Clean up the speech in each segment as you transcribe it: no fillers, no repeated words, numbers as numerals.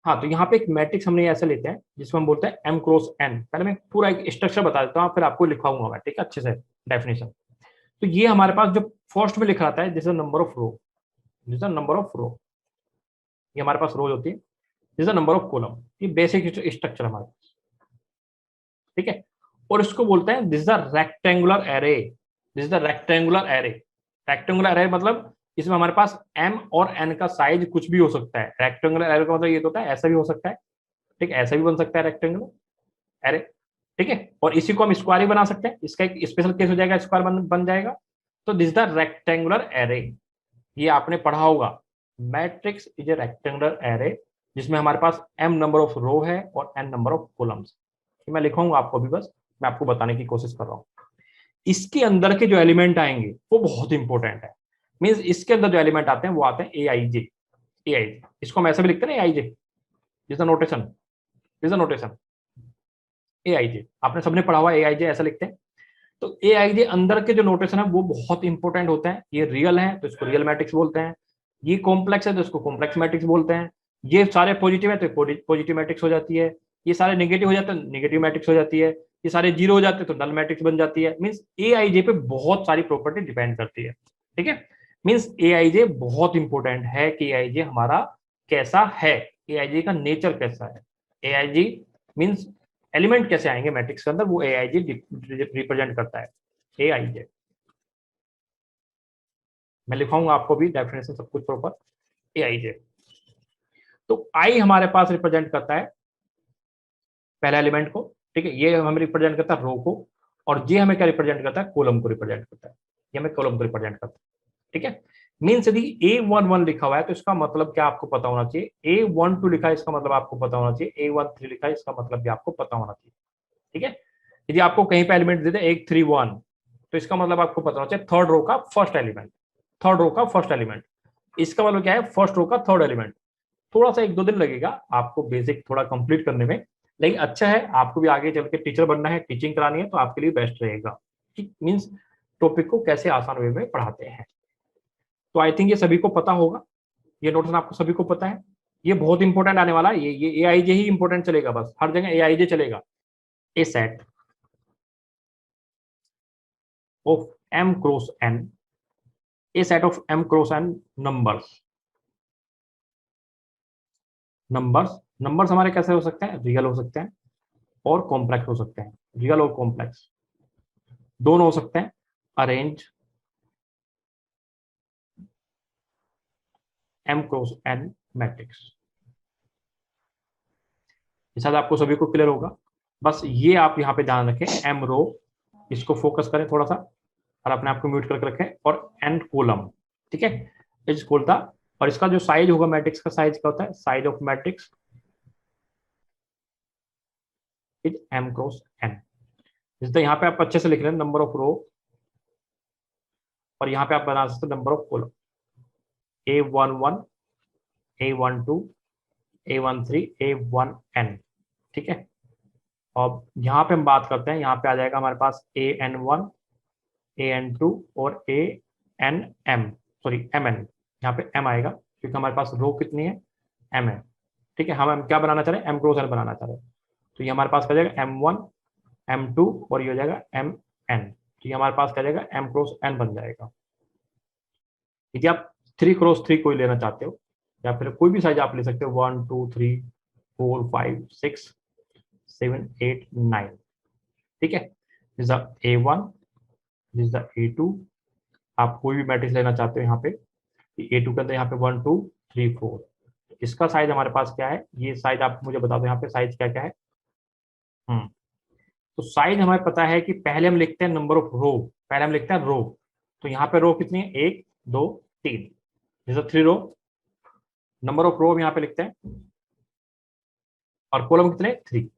हाँ, तो यहाँ पे एक मैट्रिक्स हमने ऐसा लेते हैं जिसको हम बोलते हैं एम क्रॉस एन। पहले मैं पूरा एक स्ट्रक्चर बता देता हूँ, फिर आपको लिखवाऊंगा मैं, ठीक है, अच्छे से डेफिनेशन। तो ये हमारे पास जो फर्स्ट में लिखा आता है, this is number of row, this is number of row, ये हमारे पास रोज होती है। This is number of column, ये बेसिक स्ट्रक्चर हमारे पास, ठीक है। और इसको बोलते हैं this is the rectangular array, this is the rectangular array. Rectangular array मतलब इसमें हमारे पास एम और एन का साइज कुछ भी हो सकता है। रेक्टेंगुलर एरे का मतलब ये तो होता है ऐसा भी हो सकता है, ठीक है, ऐसा भी बन सकता है रेक्टेंगुलर एरे, ठीक है। और इसी को हम स्क्वायर ही बना सकते हैं, इसका एक स्पेशल केस हो जाएगा, स्क्वायर बन जाएगा। तो दिस द रेक्टेंगुलर एरे, ये आपने पढ़ा होगा, matrix is a rectangular array जिसमें हमारे पास एम नंबर ऑफ रो है और एन नंबर ऑफ कॉलम्स। मैं लिखूंगा आपको भी, बस मैं आपको बताने की कोशिश कर रहा हूँ। इसके अंदर के जो एलिमेंट आएंगे वो बहुत इंपॉर्टेंट है। मींस इसके अंदर जो एलिमेंट आते हैं वो आते हैं A I J, A I जे, इसको हम ऐसे भी लिखते हैं A I J, this the notation, this the notation A I J, आपने सबने पढ़ा हुआ ए आई जे ऐसा लिखते हैं। तो ए आई जे अंदर के जो नोटेशन है वो बहुत इंपॉर्टेंट होते हैं। ये रियल है तो इसको रियल मैट्रिक्स बोलते हैं, ये कॉम्प्लेक्स है तो इसको कॉम्प्लेक्स मैट्रिक्स बोलते हैं, ये सारे पॉजिटिव है तो पॉजिटिव मैट्रिक्स हो जाती है, ये सारे नेगेटिव हो जाते हैं नेगेटिव मैट्रिक्स हो जाती है, ये सारे जीरो हो जाते हैं तो नल मैट्रिक्स बन जाती है। मींस ए आई जे पे बहुत सारी प्रॉपर्टी डिपेंड करती है, ठीक है। मींस ए आई जे बहुत इंपॉर्टेंट है कि ए आई जे हमारा कैसा है, ए आई जे का नेचर कैसा है। ए आई जी मीन्स एलिमेंट कैसे आएंगे मैट्रिक्स के अंदर, वो ए आई जी रिप्रेजेंट करता है, ए आई जे। मैं लिखाऊंगा आपको भी डेफिनेशन सब कुछ प्रॉपर, ए आई जे। तो आई हमारे पास रिप्रेजेंट करता है पहला एलिमेंट को, ठीक है, ये हमें रिप्रेजेंट करता है रो को, और ये हमें क्या रिप्रेजेंट करता है, कॉलम को रिप्रेजेंट करता है, ये हमें कॉलम को रिप्रेजेंट करता है, ठीक है। मीन्स यदि A11 लिखा हुआ है तो इसका मतलब क्या आपको पता होना चाहिए, A12 लिखा है इसका मतलब आपको पता होना चाहिए, A13 लिखा है इसका मतलब भी आपको पता होना चाहिए, ठीक है। यदि आपको कहीं पे एलिमेंट दे दे 131 तो इसका मतलब आपको पता होना चाहिए थर्ड रो का फर्स्ट एलिमेंट, थर्ड रो का फर्स्ट एलिमेंट, इसका मतलब क्या है, फर्स्ट रो का थर्ड एलिमेंट। थोड़ा सा एक दो दिन लगेगा आपको बेसिक थोड़ा कंप्लीट करने में, लेकिन अच्छा है, आपको भी आगे चल के टीचर बनना है, टीचिंग करानी है, तो आपके लिए बेस्ट रहेगा, ठीक। मीन्स टॉपिक को कैसे आसान वे में पढ़ाते हैं। तो आई थिंक ये सभी को पता होगा, ये नोट्स आपको सभी को पता है। ये बहुत इंपॉर्टेंट आने वाला है, ये ए आई जे ही इंपॉर्टेंट चलेगा, बस हर जगह ए आई जे चलेगा। A set of M cross N, a set of M cross N numbers, numbers, numbers हमारे कैसे हो सकते हैं, रियल हो सकते हैं और कॉम्प्लेक्स हो सकते हैं, रियल और कॉम्प्लेक्स दोनों हो सकते हैं। Arrange M cross N matrix, शायद आपको सभी को क्लियर होगा। बस ये आप यहाँ पे ध्यान रखें, एम रो, इसको फोकस करें थोड़ा सा और अपने आप को म्यूट करके रखें, और एन कॉलम, ठीक है, इज खोलता। और इसका जो साइज होगा मैट्रिक्स का, साइज क्या होता है, size of matrix is M cross N. जिससे यहाँ पे आप अच्छे से लिख रहे हैं नंबर ऑफ रो, और यहाँ पे आप बना सकते हैं number of column, A11, A12, A13, A1n, ठीक है। अब यहाँ पे हम बात करते हैं, यहाँ पे आ जाएगा हमारे पास AN1, AN2 और ANM, सॉरी MN, यहाँ पे M आएगा क्योंकि हमारे पास रो कितनी है, M है, ठीक है। हम क्या बनाना चाह रहे हैं, M क्रॉस N बनाना चाह रहे हैं, तो ये हमारे पास क्या जाएगा M1, M2 और ये हो जाएगा MN, तो ये हमारे पास क्या जाएगा M क्रॉस N बन जाएगा। यदि आप 3 क्रॉस 3 कोई लेना चाहते हो या फिर कोई भी साइज आप ले सकते हो, 1 2 3 4 5 6 7 8 9, ठीक है। This is A1, this is A2, आप कोई भी मैट्रिक्स लेना चाहते हो यहाँ पे, A2 के अंदर यहाँ पे 1 2 3 4, इसका साइज हमारे पास क्या है, ये साइज आप मुझे बता दो यहाँ पे साइज क्या क्या है। तो साइज हमें पता है कि पहले हम लिखते हैं नंबर ऑफ रो, पहले हम लिखते हैं रो, तो यहाँ पे रो कितनी है, 1 2 3, जैसे 3 रो, नंबर ऑफ रो हम यहाँ पे लिखते हैं, और कॉलम कितने 3।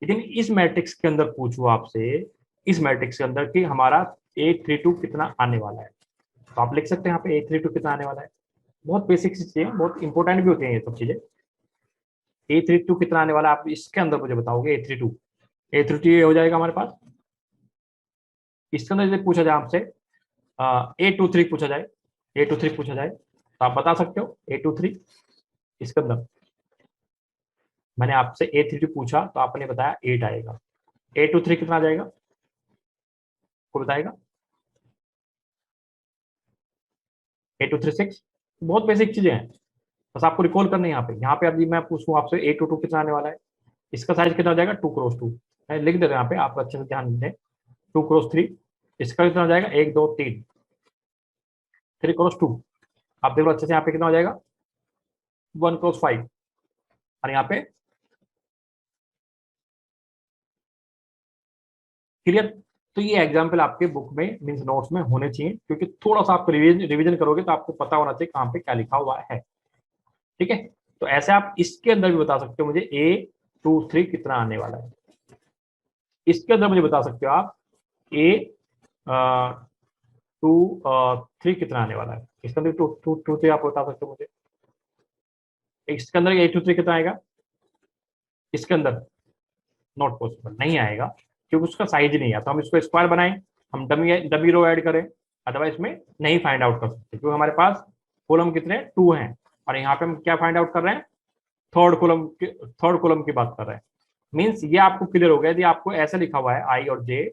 लेकिन इस मैट्रिक्स के अंदर पूछो आपसे, इस मैट्रिक्स के अंदर कि हमारा A32 कितना आने वाला है, तो आप लिख सकते हैं यहाँ पे A32 कितना आने वाला है। बहुत बेसिक सी चीजें, बहुत इंपॉर्टेंट भी होती हैं ये सब चीजें। A32 कितना आने वाला है, आप इसके अंदर मुझे बताओगे। A32 ये हो जाएगा हमारे पास, इसके अंदर यदि पूछा जाए आपसे A23 पूछा जाए, A23 पूछा जाए तो आप बता सकते हो A23 इसके अंदर, मैंने आपसे A32 पूछा तो आपने बताया 8 आएगा। A23 कितना आ जाएगा, को बताएगा? 8236। बहुत बेसिक चीजें हैं, बस आपको रिकॉल करनी है। यहाँ पे अभी मैं पूछूं आपसे A22 कितना आने वाला है, इसका साइज कितना हो जाएगा 2x2। मैं लिख देता हूँ यहाँ पे, आप अच्छे से ध्यान दें। 2x3, इसका कितना हो जाएगा 1 2 3, 3x2। आप देखो अच्छे से, यहाँ पे कितना हो जाएगा 1x5। और यहाँ पे क्लियर। तो ये एग्जाम्पल आपके बुक में मीन्स नोट्स में होने चाहिए, क्योंकि थोड़ा सा आप रिवीजन करोगे तो आपको पता होना चाहिए कहाँ पे क्या लिखा हुआ है। ठीक है, तो ऐसे आप इसके अंदर भी बता सकते हो मुझे A23 कितना आने वाला है। इसके अंदर मुझे बता सकते हो आप A23 कितना आने वाला है। इसके अंदर टू टू टू थ्री आप बता सकते हो मुझे। इसके अंदर A23 कितना आएगा, इसके अंदर नॉट पॉसिबल, नहीं आएगा, क्योंकि उसका साइज नहीं है। तो हम इसको स्क्वायर बनाएं, हम डमी डमी रो ऐड करें, अदरवाइज इसमें नहीं फाइंड आउट कर सकते, क्योंकि हमारे पास कॉलम कितने 2 हैं, और यहाँ पे हम क्या फाइंड आउट कर रहे हैं, थर्ड कॉलम की बात कर रहे हैं। मीन्स ये आपको क्लियर हो गया, यदि आपको ऐसा लिखा हुआ है आई और जे,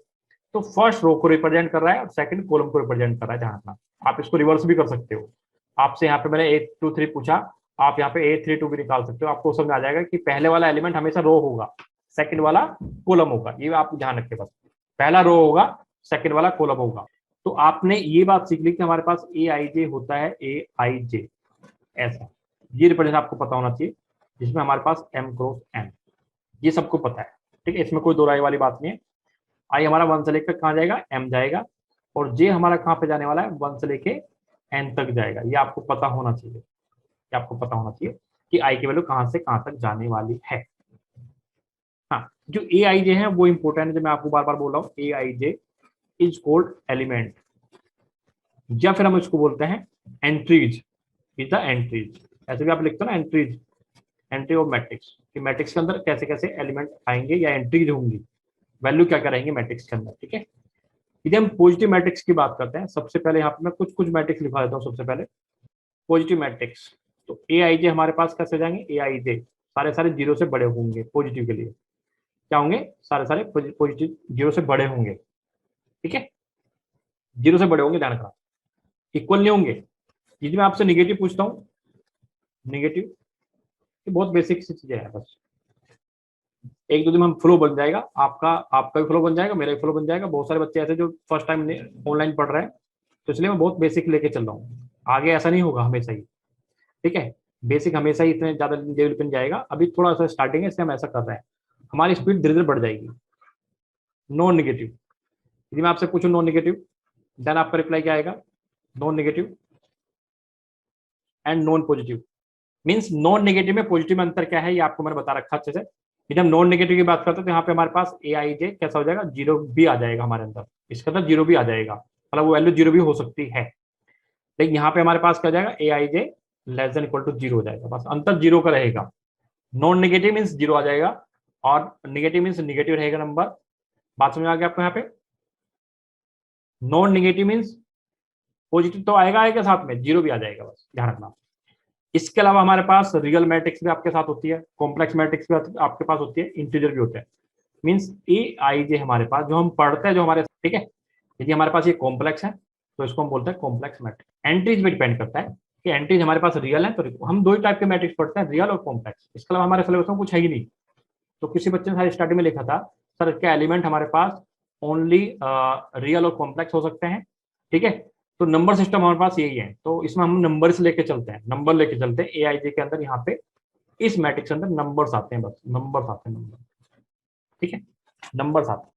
तो फर्स्ट रो को रिप्रेजेंट कर रहा है और सेकंड कॉलम को रिप्रेजेंट कर रहा है। ध्यान रखना, आप इसको रिवर्स भी कर सकते हो। आपसे यहाँ पे मैंने A23 पूछा, आप यहाँ पे A32 भी निकाल सकते हो। आपको समझ आ जाएगा कि पहले वाला एलिमेंट हमेशा रो होगा, सेकंड वाला कॉलम होगा। ये आप ध्यान रखें बस, पहला रो होगा, सेकंड वाला कॉलम होगा। तो आपने ये बात सीख ली कि हमारे पास AIJ होता है, AIJ ऐसा, ये रिप्रेजेंट आपको पता होना चाहिए, जिसमें हमारे पास M क्रॉस N, ये सबको पता है। ठीक है, इसमें कोई दो राय वाली बात नहीं है। आई हमारा 1 से लेकर कहाँ जाएगा, M जाएगा, और J हमारा कहाँ पे जाने वाला है, 1 से लेके N तक जाएगा। ये आपको पता होना चाहिए, ये आपको पता होना चाहिए कि आई की वैल्यू कहाँ से कहाँ तक जाने वाली है। हाँ, जो AIJ है वो इंपॉर्टेंट है, जो मैं आपको बार बार बोल रहा हूँ, AIJ इज कॉल्ड एलिमेंट, या फिर हम इसको बोलते हैं एंट्रीज, इज द एंट्रीज। ऐसे भी आप लिखते हो ना एंट्रीज, एंट्री ऑफ मैट्रिक्स, कि मैट्रिक्स के अंदर कैसे कैसे एलिमेंट आएंगे या एंट्रीज होंगी, वैल्यू क्या क्या रहेंगे मैट्रिक्स के अंदर। ठीक है, यदि हम पॉजिटिव मैट्रिक्स की बात करते हैं, सबसे पहले यहाँ पे मैं कुछ कुछ मैट्रिक्स लिखा देता हूँ। सबसे पहले पॉजिटिव मैट्रिक्स, तो AIJ हमारे पास कैसे जाएंगे, AIJ सारे सारे जीरो से बड़े होंगे। पॉजिटिव के लिए क्या होंगे, सारे सारे पॉजिटिव जीरो से बड़े होंगे। ठीक है, जीरो से बड़े होंगे, ध्यान रखना, इक्वल नहीं होंगे। यदि मैं आपसे निगेटिव पूछता हूँ, निगेटिव, ये बहुत बेसिक सी चीजें हैं बस। एक दो दिन में फ्लो बन जाएगा, आपका आपका भी फ्लो बन जाएगा, मेरा भी फ्लो बन जाएगा। बहुत सारे बच्चे ऐसे जो फर्स्ट टाइम ऑनलाइन पढ़ रहे हैं, तो इसलिए मैं बहुत बेसिक लेके चल रहा हूँ। आगे ऐसा नहीं होगा हमेशा ही। ठीक है, बेसिक हमेशा ही इतने ज्यादा डेवलप जाएगा, अभी थोड़ा सा स्टार्टिंग है, इसलिए हम ऐसा कर रहे हैं। हमारी स्पीड धीरे धीरे बढ़ जाएगी। नॉन निगेटिव, यदि मैं आपसे पूछूं नॉन निगेटिव, देन आपका रिप्लाई क्या आएगा, non negative and non positive. Means non negative में पॉजिटिव में अंतर क्या है, ये आपको मैंने बता रखा अच्छे से। यदि हम नॉन नेगेटिव की बात करते हैं, तो यहाँ पे हमारे पास AIJ कैसा हो जाएगा, जीरो भी आ जाएगा हमारे अंदर, इसके अंदर जीरो भी आ जाएगा, मतलब वो वैल्यू जीरो भी हो सकती है। लेकिन यहाँ पे हमारे पास क्या हो जाएगा, AIJ less than equal to zero हो जाएगा, बस अंतर जीरो का रहेगा। नॉन नेगेटिव मीन्स जीरो आ जाएगा, और नेगेटिव मीन्स नेगेटिव रहेगा नंबर। बात समझ आ गया आपको यहाँ पे। नॉन नेगेटिव मीन्स पॉजिटिव तो आएगा आएगा, साथ में जीरो भी आ जाएगा, बस ध्यान रखना। इसके अलावा हमारे पास रियल मैट्रिक्स भी आपके साथ होती है, कॉम्प्लेक्स मैट्रिक्स भी आपके पास होती है, इंटीजर भी होते हैं। मीन्स AIJ हमारे पास जो हम पढ़ते हैं, जो हमारे, ठीक है, यदि हमारे पास ये कॉम्प्लेक्स है तो इसको हम बोलते हैं कॉम्प्लेक्स मैट्रिक्स। एंट्रीज में डिपेंड करता है कि एंट्रीज हमारे पास रियल है, तो हम दो ही टाइप के मैट्रिक्स पढ़ते हैं, रियल और कॉम्प्लेक्स। इसके अलावा हमारे सिलेबस में कुछ है ही नहीं। तो किसी बच्चे ने स्टार्टिंग में लिखा था, सर क्या एलिमेंट हमारे पास ओनली रियल और कॉम्प्लेक्स हो सकते हैं। ठीक है, तो नंबर सिस्टम हमारे पास यही है, तो इसमें हम नंबर से लेके चलते हैं, नंबर लेके चलते हैं। AIJ के अंदर यहाँ पे इस मैट्रिक्स के अंदर नंबर्स आते हैं, बस नंबर्स आते हैं, नंबर। ठीक है, नंबर्स आते हैं।